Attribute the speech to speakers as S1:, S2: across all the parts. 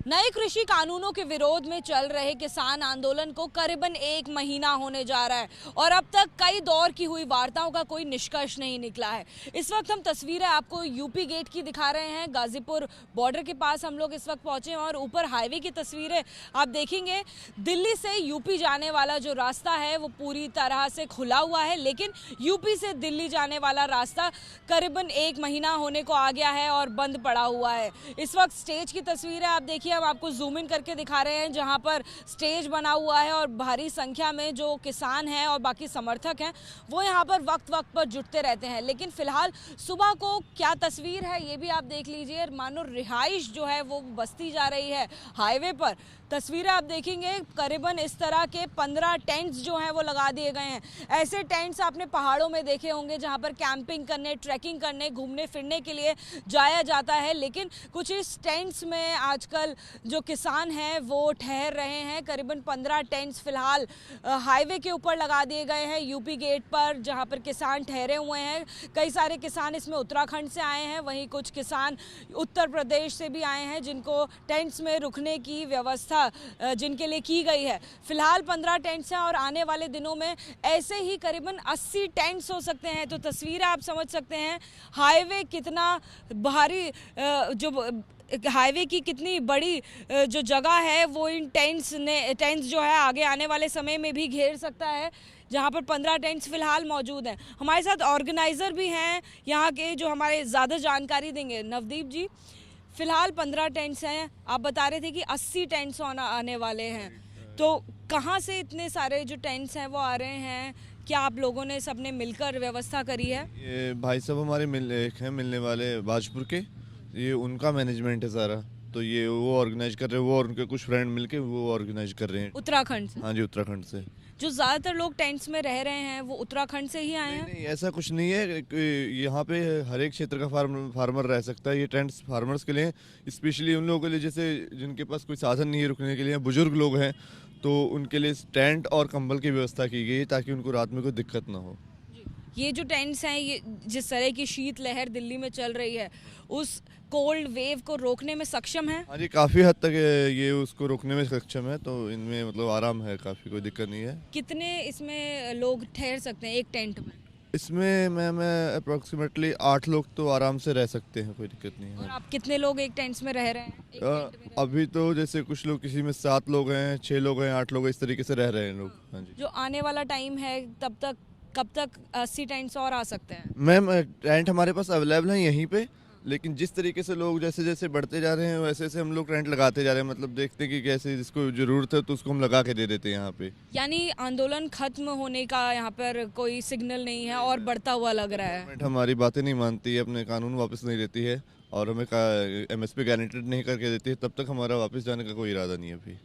S1: नए कृषि कानूनों के विरोध में चल रहे किसान आंदोलन को करीबन 1 महीना होने जा रहा है और अब तक कई दौर की हुई वार्ताओं का कोई निष्कर्ष नहीं निकला है। इस वक्त हम तस्वीरें आपको यूपी गेट की दिखा रहे हैं। गाजीपुर बॉर्डर के पास हम लोग इस वक्त पहुंचे हैं और ऊपर हाईवे की तस्वीरें आप देखेंगे। दिल्ली से यूपी जाने वाला जो रास्ता है वो पूरी तरह से खुला हुआ है, लेकिन यूपी से दिल्ली जाने वाला रास्ता करीबन 1 महीना होने को आ गया है और बंद पड़ा हुआ है। इस वक्त स्टेज की तस्वीरें आप देखिए, हम आपको जूम इन करके दिखा रहे हैं जहां पर स्टेज बना हुआ है और भारी संख्या में जो किसान हैं और बाकी समर्थक हैं वो यहां पर वक्त वक्त पर जुटते रहते हैं। लेकिन फिलहाल सुबह को क्या तस्वीर है ये भी आप देख लीजिए। मानो रिहाइश जो है वो बसती जा रही है हाईवे पर। तस्वीरें आप देखेंगे, करीबन इस तरह के 15 टेंट्स जो हैं वो लगा दिए गए हैं। ऐसे टेंट्स आपने पहाड़ों में देखे होंगे जहां पर कैंपिंग करने, ट्रैकिंग करने, घूमने फिरने के लिए जाया जाता है, लेकिन कुछ इस टेंट्स में आजकल जो किसान हैं वो ठहर रहे हैं। करीबन 15 टेंट्स फिलहाल हाईवे के ऊपर लगा दिए गए हैं यूपी गेट पर, जहां पर किसान ठहरे हुए हैं। कई सारे किसान इसमें उत्तराखंड से आए हैं, वहीं कुछ किसान उत्तर प्रदेश से भी आए हैं जिनको टेंट्स में रुकने की व्यवस्था जिनके लिए की गई है। फिलहाल 15 टेंट्स हैं और आने वाले दिनों में ऐसे ही करीबन 80 टेंट्स हो सकते हैं। तो तस्वीर आप समझ सकते हैं हाईवे कितना भारी, जो हाईवे की कितनी बड़ी जो जगह है वो इन टेंट्स जो है आगे आने वाले समय में भी घेर सकता है, जहां पर 15 टेंट्स फिलहाल मौजूद हैं। हमारे साथ ऑर्गेनाइज़र भी हैं यहाँ के जो हमारे ज़्यादा जानकारी देंगे। नवदीप जी, फिलहाल 15 टेंट्स हैं, आप बता रहे थे कि 80 टेंट्स आने वाले हैं, तो कहाँ से इतने सारे जो टेंट्स हैं वो आ रहे हैं? क्या आप लोगों ने सबने मिलकर व्यवस्था करी है?
S2: ये भाई साहब हमारे मिलने वाले बाजपुर के, ये उनका मैनेजमेंट है सारा, तो ये वो ऑर्गेनाइज कर रहे हैं, वो और उनके कुछ फ्रेंड मिलके वो ऑर्गेनाइज कर रहे हैं।
S1: उत्तराखंड से?
S2: हाँ जी, उत्तराखंड से।
S1: जो ज़्यादातर लोग टेंट्स में रह रहे हैं वो उत्तराखंड से ही आए हैं?
S2: नहीं, ऐसा कुछ नहीं है। यहाँ पे हर एक क्षेत्र का फार्मर रह सकता है। ये टेंट्स फार्मर्स के लिए, स्पेशली उन लोगों के लिए जैसे जिनके पास कोई साधन नहीं है रुकने के लिए, बुजुर्ग लोग हैं, तो उनके लिए टेंट और कंबल की व्यवस्था की गई है ताकि उनको रात में कोई दिक्कत ना हो।
S1: ये जो टेंट्स हैं, ये जिस तरह की शीत लहर दिल्ली में चल रही है उस कोल्ड वेव को रोकने में सक्षम है?
S2: हाँ जी, काफ़ी हद तक ये उसको रोकने में सक्षम है, तो इनमें मतलब आराम है, काफ़ी कोई दिक्कत नहीं है।
S1: कितने इसमें लोग ठहर सकते हैं एक टेंट में?
S2: इसमें मैं अप्रोक्सीमेटली 8 लोग तो आराम से रह सकते हैं, कोई दिक्कत नहीं है।
S1: और आप कितने लोग एक टेंट्स में रह रहे हैं? एक टेंट में रह रहे हैं?
S2: अभी तो जैसे कुछ लोग, किसी में 7 लोग हैं, 6 लोग हैं, 8 लोग हैं, इस तरीके से रह रहे हैं लोग। हाँ जी।
S1: जो आने वाला टाइम है तब तक कब तक 80 टेंट्स और आ सकते हैं?
S2: मैम, टेंट हमारे पास अवेलेबल है यहीं पे, लेकिन जिस तरीके से लोग जैसे जैसे बढ़ते जा रहे हैं वैसे वैसे हम लोग टेंट लगाते जा रहे हैं। मतलब देखते हैं कि कैसे जिसको ज़रूरत है तो उसको हम लगा के दे देते हैं यहाँ पे।
S1: यानी आंदोलन खत्म होने का यहाँ पर कोई सिग्नल नहीं है और बढ़ता हुआ लग रहा है।
S2: गवर्नमेंट हमारी बातें नहीं मानती है, अपने कानून वापस नहीं देती है और हमें MSP गारंटेड नहीं करके देती है, तब तक हमारा वापस जाने का कोई इरादा नहीं है अभी।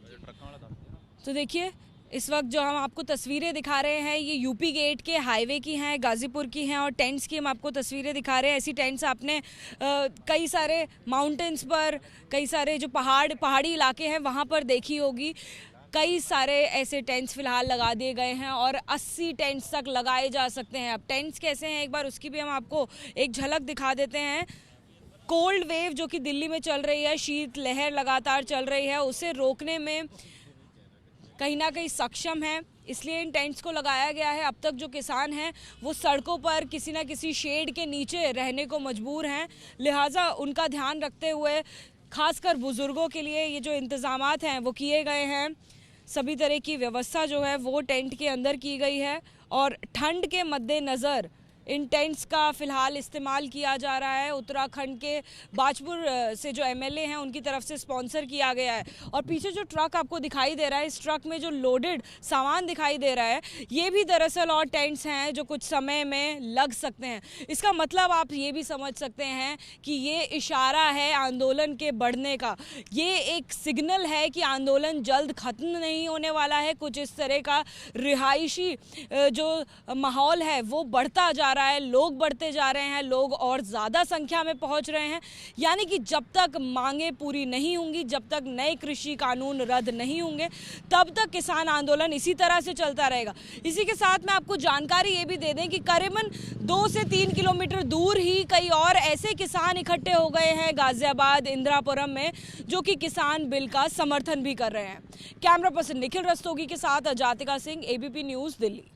S1: तो देखिए, इस वक्त जो हम आपको तस्वीरें दिखा रहे हैं ये यूपी गेट के हाईवे की हैं, गाजीपुर की हैं, और टेंट्स की हम आपको तस्वीरें दिखा रहे हैं। ऐसी टेंट्स आपने कई सारे माउंटेन्स पर, कई सारे जो पहाड़ी इलाके हैं वहाँ पर देखी होगी। कई सारे ऐसे टेंट्स फिलहाल लगा दिए गए हैं और 80 टेंट्स तक लगाए जा सकते हैं। अब टेंट्स कैसे हैं एक बार उसकी भी हम आपको एक झलक दिखा देते हैं। कोल्ड वेव जो कि दिल्ली में चल रही है, शीत लहर लगातार चल रही है, उसे रोकने में कहीं ना कहीं सक्षम है, इसलिए इन टेंट्स को लगाया गया है। अब तक जो किसान हैं वो सड़कों पर किसी ना किसी शेड के नीचे रहने को मजबूर हैं, लिहाजा उनका ध्यान रखते हुए खासकर बुजुर्गों के लिए ये जो इंतज़ामात हैं वो किए गए हैं। सभी तरह की व्यवस्था जो है वो टेंट के अंदर की गई है और ठंड के मद्देनज़र इन टेंट्स का फ़िलहाल इस्तेमाल किया जा रहा है। उत्तराखंड के बाजपुर से जो MLA हैं उनकी तरफ से स्पॉन्सर किया गया है। और पीछे जो ट्रक आपको दिखाई दे रहा है, इस ट्रक में जो लोडेड सामान दिखाई दे रहा है ये भी दरअसल और टेंट्स हैं जो कुछ समय में लग सकते हैं। इसका मतलब आप ये भी समझ सकते हैं कि ये इशारा है आंदोलन के बढ़ने का, ये एक सिग्नल है कि आंदोलन जल्द ख़त्म नहीं होने वाला है। कुछ इस तरह का रिहायशी जो माहौल है वो बढ़ता जा रहा है, लोग बढ़ते जा रहे हैं, लोग और ज़्यादा संख्या में पहुंच रहे हैं। यानी कि जब तक मांगे पूरी नहीं होंगी, जब तक नए कृषि कानून रद्द नहीं होंगे, तब तक किसान आंदोलन इसी तरह से चलता रहेगा। इसी के साथ में आपको जानकारी ये भी दे दें कि करीबन 2 से 3 किलोमीटर दूर ही कई और ऐसे किसान इकट्ठे हो गए हैं गाजियाबाद, इंदिरापुरम में, जो कि किसान बिल का समर्थन भी कर रहे हैं। कैमरा पर्सन निखिल रस्तोगी के साथ अजातिका सिंह, एबीपी न्यूज़, दिल्ली।